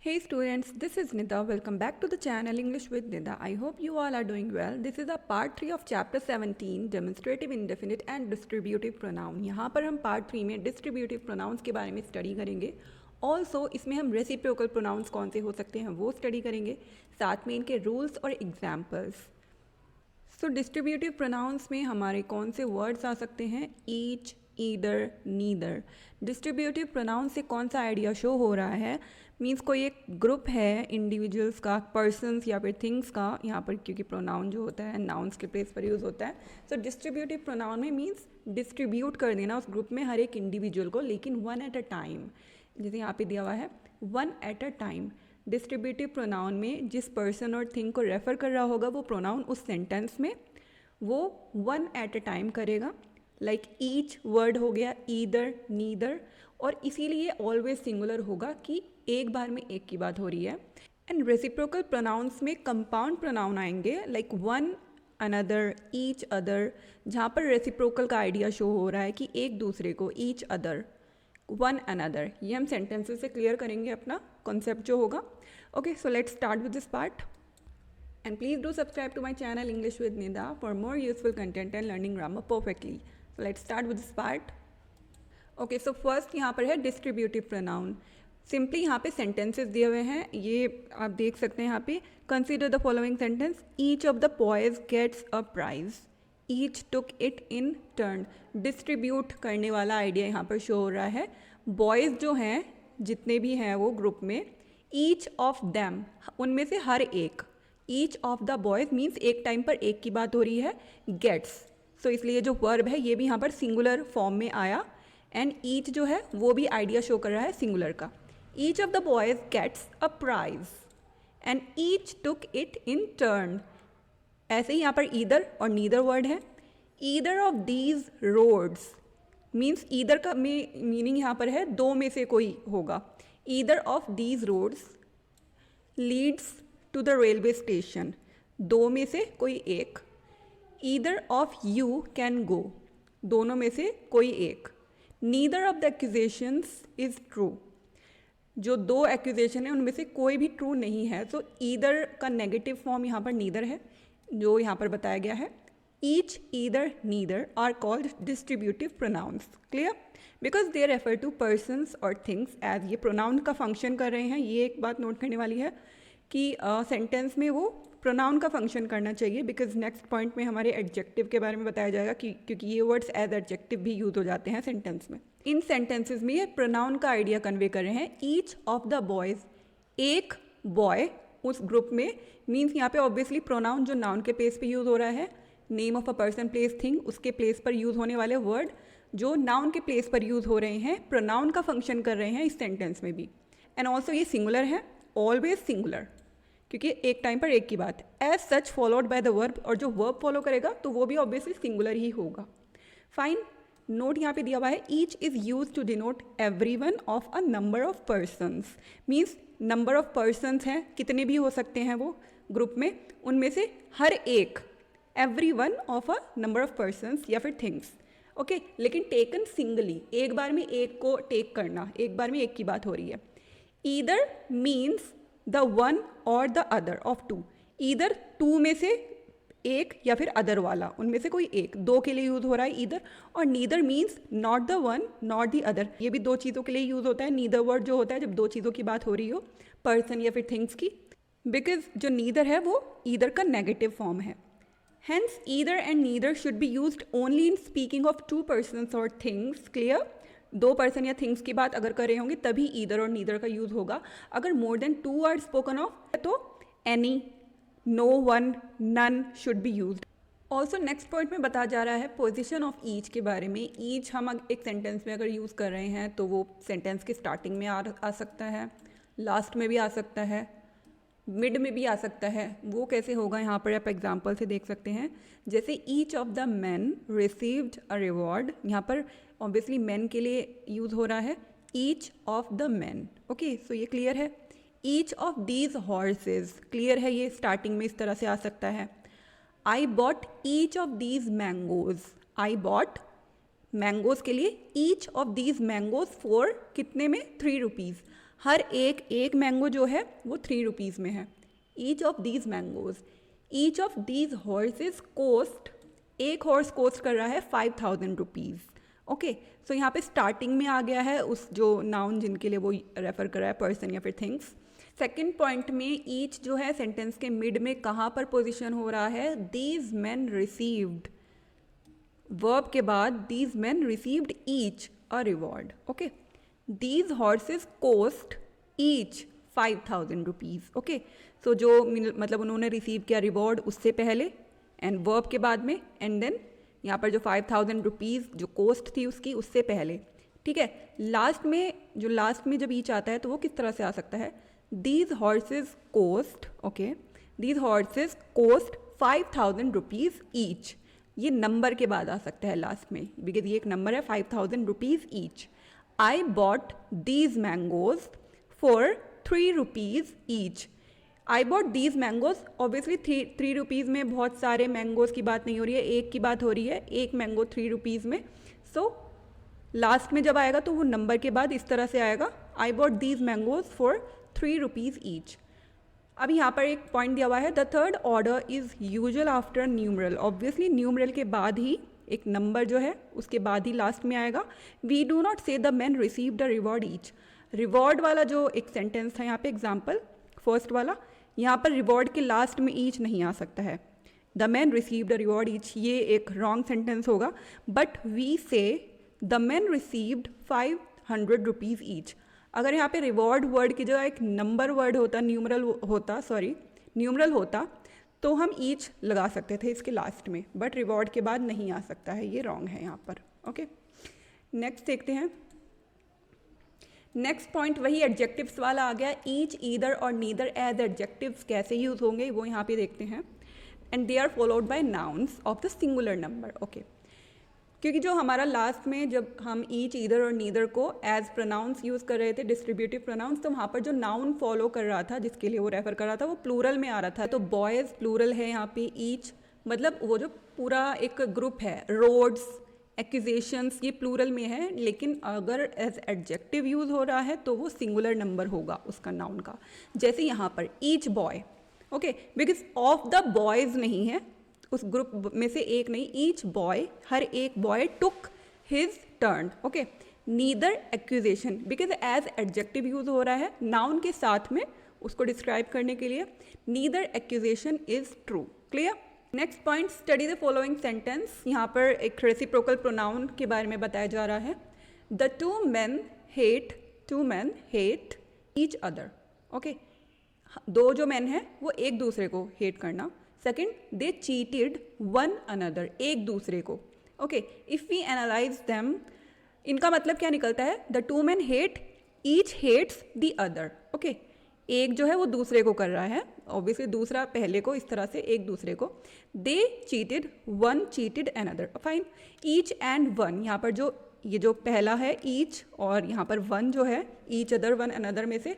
Hey students, this is Nida. Welcome back to the channel English with Nida. I hope you all are doing well. This is a part 3 of chapter 17 demonstrative indefinite and distributive pronoun. यहाँ पर हम part 3 में distributive pronouns के बारे में study करेंगे. Also इसमें हम रेसिप्रोकल प्रोनाउंस कौन से हो सकते हैं वो स्टडी करेंगे, साथ में इनके रूल्स और एग्जाम्पल्स. सो डिस्ट्रीब्यूटिव प्रोनाउंस में हमारे कौन से वर्ड्स आ सकते हैं? Each, either, neither. Distributive pronoun से कौन सा आइडिया शो हो रहा है? मीन्स कोई एक ग्रुप है इंडिविजुअल्स का, पर्सन्स या फिर थिंग्स का. यहाँ पर क्योंकि प्रोनाउन जो होता है नाउन्स के प्लेस पर यूज़ होता है. सो डिस्ट्रीब्यूटिव प्रोनाउन में मीन्स डिस्ट्रीब्यूट कर देना उस ग्रुप में हर एक इंडिविजुअल को, लेकिन वन एट अ टाइम. जैसे यहाँ पे दिया हुआ है one at a time. Distributive pronoun में जिस पर्सन और थिंग को रेफ़र कर रहा होगा वो प्रोनाउन उस सेंटेंस में वो वन एट अ टाइम करेगा. लाइक ईच वर्ड हो गया, ईदर, नीदर, और इसीलिए ऑलवेज सिंगुलर होगा कि एक बार में एक की बात हो रही है. एंड रेसिप्रोकल प्रोनाउंस में कंपाउंड प्रोनाउन आएंगे like one, another, each other, जहाँ पर रेसिप्रोकल का आइडिया शो हो रहा है कि एक दूसरे को, ईच अदर, वन अनदर. ये हम सेंटेंसेस से क्लियर करेंगे अपना कॉन्सेप्ट जो होगा. Okay, so let's start with this part. And please do subscribe to my channel English with Nida for more useful content and learning grammar perfectly. So let's start with this part. Okay, so first यहाँ पर है distributive pronoun. Simply यहाँ पे sentences दिए हुए हैं, ये आप देख सकते हैं यहाँ पे. Consider the following sentence. Each of the boys gets a prize. Each took it in turn. Distribute करने वाला आइडिया यहाँ पर शो हो रहा है. Boys जो हैं, जितने भी हैं वो ग्रुप में, each of them, उनमें से हर एक. Each of the boys means एक टाइम पर एक की बात हो रही है. गेट्स, सो इसलिए जो वर्ब है ये भी यहाँ पर सिंगुलर फॉर्म में आया. एंड ईच जो है वो भी आइडिया शो कर रहा है सिंगुलर का. Each of the boys gets a prize and each took it in turn. ऐसे ही यहाँ पर ईदर और नीदर वर्ड है. Either of these roads means either का मीनिंग यहाँ पर है दो में से कोई होगा. Either of these roads leads to the railway station, दो में से कोई एक. Either of you can go, दोनों में से कोई एक. Neither of the accusations is true, जो दो एक्यूजेशन है उनमें से कोई भी ट्रू नहीं है. तो ईदर का नेगेटिव फॉर्म यहाँ पर नीदर है जो यहाँ पर बताया गया है. Each, either, neither are called distributive pronouns. Clear? Because they refer to persons और थिंग्स एज. ये प्रोनाउन का फंक्शन कर रहे हैं. ये एक बात नोट करने वाली है कि सेंटेंस में वो प्रोनाउन का फंक्शन करना चाहिए. बिकॉज नेक्स्ट पॉइंट में हमारे एडजेक्टिव के बारे में बताया जाएगा कि क्योंकि ये वर्ड्स एज एडजेक्टिव भी यूज हो जाते हैं सेंटेंस में. इन सेंटेंसेस में ये प्रोनाउन का आइडिया कन्वे कर रहे हैं. ईच ऑफ द बॉयज़, एक बॉय उस ग्रुप में, मीन्स यहाँ पे ऑब्वियसली प्रोनाउन जो नाउन के प्लेस पे यूज़ हो रहा है, name of a person, place, thing, उसके प्लेस पर यूज़ होने वाले वर्ड जो नाउन के प्लेस पर यूज़ हो रहे हैं प्रोनाउन का फंक्शन कर रहे हैं इस सेंटेंस में भी. एंड ऑल्सो ये सिंगुलर है, ऑलवेज सिंगुलर, क्योंकि एक टाइम पर एक की बात. As such followed by the verb, और जो वर्ब फॉलो करेगा तो वो भी ऑब्वियसली सिंगुलर ही होगा. फाइन. नोट यहाँ पे दिया हुआ है each is use to denote every one of a number of persons. Means number of persons हैं, कितने भी हो सकते हैं वो ग्रुप में, उनमें से हर एक, every one of a number of persons या फिर थिंग्स. ओके, लेकिन टेकन सिंगली, एक बार में एक को टेक करना, एक बार में एक की बात हो रही है. ईदर मीन्स द वन और the other of two. Either two में से एक या फिर अदर वाला, उनमें से कोई एक, दो के लिए यूज़ हो रहा है ईदर. और neither means not the one not the other. ये भी दो चीज़ों के लिए यूज़ होता है नीदर वर्ड जो होता है जब दो चीज़ों की बात हो रही हो, पर्सन या फिर थिंग्स की. बिकॉज जो नीदर है वो ईदर का नेगेटिव फॉर्म है. Hence either and neither should be used only in speaking of to persons और थिंग्स. क्लियर? दो पर्सन या थिंग्स की बात अगर कर रहे होंगे तभी ईदर और नीदर का यूज़ होगा. अगर more than two are spoken of तो any, no one, none should be used. Also next point में बताया जा रहा है पोजिशन ऑफ ईच के बारे में. ईच हम एक सेंटेंस में अगर यूज़ कर रहे हैं तो वो सेंटेंस के स्टार्टिंग में आ सकता है, लास्ट में भी आ सकता है, मिड में भी आ सकता है. वो कैसे होगा यहाँ पर आप एग्जाम्पल से देख सकते हैं. जैसे each of the man received a reward, यहाँ पर ऑब्वियसली मैन के लिए यूज़ हो रहा है each of the man. Okay, so ये क्लियर है. Each of these horses, clear है, ये स्टार्टिंग में इस तरह से आ सकता है. I bought each of these mangoes. I bought mangoes के लिए each of these mangoes for कितने में? 3 रुपीज़. हर एक मैंगो जो है वो 3 रुपीज़ में है। Each of these mangoes, each of these horses cost, एक हॉर्स कोस्ट कर रहा है 5000 रुपीज़। ओके, सो यहाँ पे स्टार्टिंग में आ गया है उस जो नाउन जिनके लिए वो रेफर कर रहा है, पर्सन या फिर थिंग्स। सेकेंड पॉइंट में ईच जो है सेंटेंस के मिड में कहाँ पर पोजिशन हो रहा है, दीज मैन रिसीव्ड, वर्ब के बाद these man received each a reward. Okay, these horses cost each 5000 rupees. Okay, so जो मतलब उन्होंने रिसीव किया रिवॉर्ड उससे पहले एंड वर्ब के बाद में, एंड देन यहाँ पर जो 5000 रुपीज़ जो कोस्ट थी उसकी उससे पहले। ठीक है, लास्ट में जब ईच आता है तो वो किस तरह से आ सकता है, these horses cost, okay, these horses cost 5000 rupees each. ये नंबर के बाद आ सकता है लास्ट में, बिकॉज ये एक नंबर है, 5000 rupees each. I bought these mangoes for 3 rupees each. I bought these mangoes, obviously 3 rupees में बहुत सारे मैंगोज की बात नहीं हो रही है, एक की बात हो रही है, एक मैंगो 3 रुपीज़ में। सो लास्ट में जब आएगा तो वो नंबर के बाद इस तरह से आएगा, I bought these mangoes for 3 rupees each. अब यहाँ पर एक पॉइंट दिया हुआ है, the third order is usual after numeral. Obviously numeral के बाद ही एक नंबर जो है उसके बाद ही लास्ट में आएगा। वी डू नॉट से the man received a reward each. Reward वाला जो एक सेंटेंस था यहाँ पे एग्जाम्पल फर्स्ट वाला, यहाँ पर रिवॉर्ड के लास्ट में ईच नहीं आ सकता है। The man received a reward each, ये एक रॉन्ग सेंटेंस होगा, बट वी से the man received 500 rupees each. अगर यहाँ पे रिवॉर्ड वर्ड की जगह एक नंबर वर्ड होता, न्यूमरल होता तो हम ईच लगा सकते थे इसके लास्ट में, बट रिवॉर्ड के बाद नहीं आ सकता है, ये रॉन्ग है यहाँ पर। ओके, नेक्स्ट देखते हैं। नेक्स्ट पॉइंट वही एडजेक्टिव्स वाला आ गया, ईच, ईदर और नीदर एज एडजेक्टिव्स कैसे यूज होंगे वो यहाँ पे देखते हैं। And they are followed by nouns of the singular number. Okay, क्योंकि जो हमारा लास्ट में जब हम ईच, ईदर और नीदर को एज प्रोनाउंस यूज़ कर रहे थे, डिस्ट्रीब्यूटिव प्रोनाउंस, तो वहाँ पर जो नाउन फॉलो कर रहा था जिसके लिए वो रेफर कर रहा था वो प्लूरल में आ रहा था। तो बॉयज़ प्लूरल है यहाँ पे, ईच मतलब वो जो पूरा एक ग्रुप है, रोड्स, एक्यूजेशंस, ये प्लूरल में है, लेकिन अगर एज एडजेक्टिव यूज़ हो रहा है तो वो सिंगुलर नंबर होगा उसका नाउन का। जैसे यहाँ पर each boy, okay, because of the boys नहीं है, उस ग्रुप में से एक नहीं, ईच बॉय, हर एक boy took his turn. Okay, neither accusation, because as adjective use हो रहा है नाउन के साथ में उसको डिस्क्राइब करने के लिए, neither accusation is true. Clear? Next point, study the following sentence. यहाँ पर एक रेसिप्रोकल प्रोनाउन के बारे में बताया जा रहा है। The two man hate each other. Okay, दो जो मैन हैं वो एक दूसरे को हेट करना। Second, they cheated one another, एक दूसरे को। Okay, if we analyse them, इनका मतलब क्या निकलता है, the two man hate, each hates the other. Okay, एक जो है वो दूसरे को कर रहा है, ऑब्वियसली दूसरा पहले को, इस तरह से एक दूसरे को। They cheated, one cheated another. Fine, each and one, यहाँ पर जो ये जो पहला है ईच और यहाँ पर वन जो है, ईच अदर वन अनदर में से,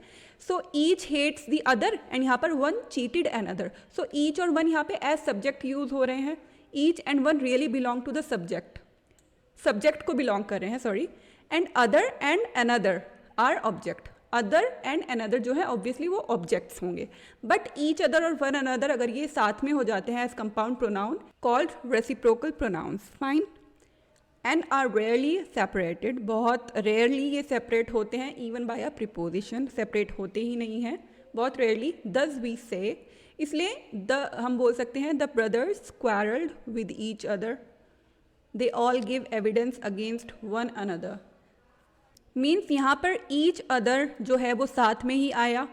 so each hates the other and यहाँ पर one cheated another. So each और वन यहाँ पे एज सब्जेक्ट यूज हो रहे हैं। Each and one really belong to the subject को बिलोंग कर रहे हैं, sorry, and other and another are object. Other and another जो है ऑब्वियसली वो ऑब्जेक्ट्स होंगे, बट ईच अदर और वन अनदर अगर ये साथ में हो जाते हैं as compound pronoun called reciprocal pronouns. Fine, and are rarely separated, बहुत रेयरली ये सेपरेट होते हैं, even by a preposition, separate होते ही नहीं हैं, बहुत रेयरली। दस वी से, इसलिए हम बोल सकते हैं the brothers quarrelled with each other, they all give evidence against one another. Means यहाँ पर ईच अदर जो है वो साथ में ही आया,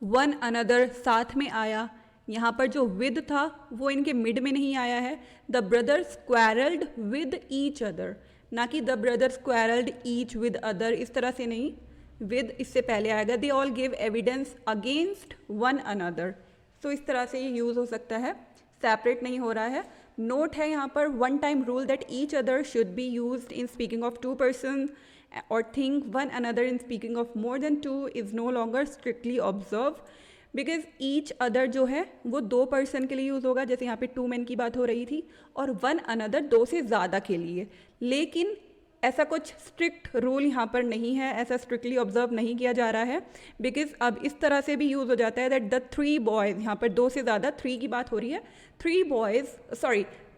वन अनदर साथ में आया, यहाँ पर जो विद था वो इनके मिड में नहीं आया है। The brothers quarrelled with each other, ना कि the brothers quarrelled each with other, इस तरह से नहीं, विद इससे पहले आएगा। They all give evidence against one another, तो इस तरह से ये यूज़ हो सकता है, सेपरेट नहीं हो रहा है। नोट है यहाँ पर, one time rule that each other should be used in speaking of two person or think one another in speaking of more than two is no longer strictly observed, because each other जो है वो दो person के लिए use होगा, जैसे यहाँ पे टू मैन की बात हो रही थी, और वन अनदर दो से ज़्यादा के लिए। लेकिन ऐसा कुछ स्ट्रिक्ट रूल यहाँ पर नहीं है, ऐसा स्ट्रिक्टली ऑब्जर्व नहीं किया जा रहा है, बिकॉज अब इस तरह से भी यूज़ हो जाता है दैट द 3 बॉयज़, यहाँ पर 2 से ज़्यादा, 3 की बात हो रही है,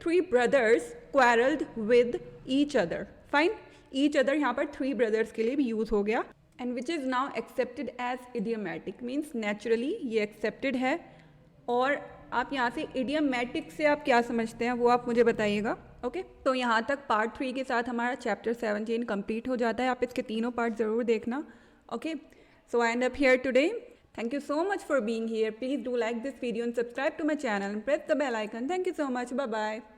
3 brothers quarrelled with each other, fine, each other यहाँ पर 3 ब्रदर्स के लिए भी यूज़ हो गया, and which is now accepted as idiomatic, means naturally ये एक्सेप्टेड है। और आप यहाँ से इडियोमेटिक से आप क्या समझते हैं वो आप मुझे बताइएगा। ओके, तो यहाँ तक पार्ट 3 के साथ हमारा चैप्टर 17 कंप्लीट हो जाता है। आप इसके तीनों पार्ट ज़रूर देखना। Okay, so I and up here today. Thank you so much for being here. Please do like this video and subscribe to my channel and press the bell icon. Thank you so much. Bye bye.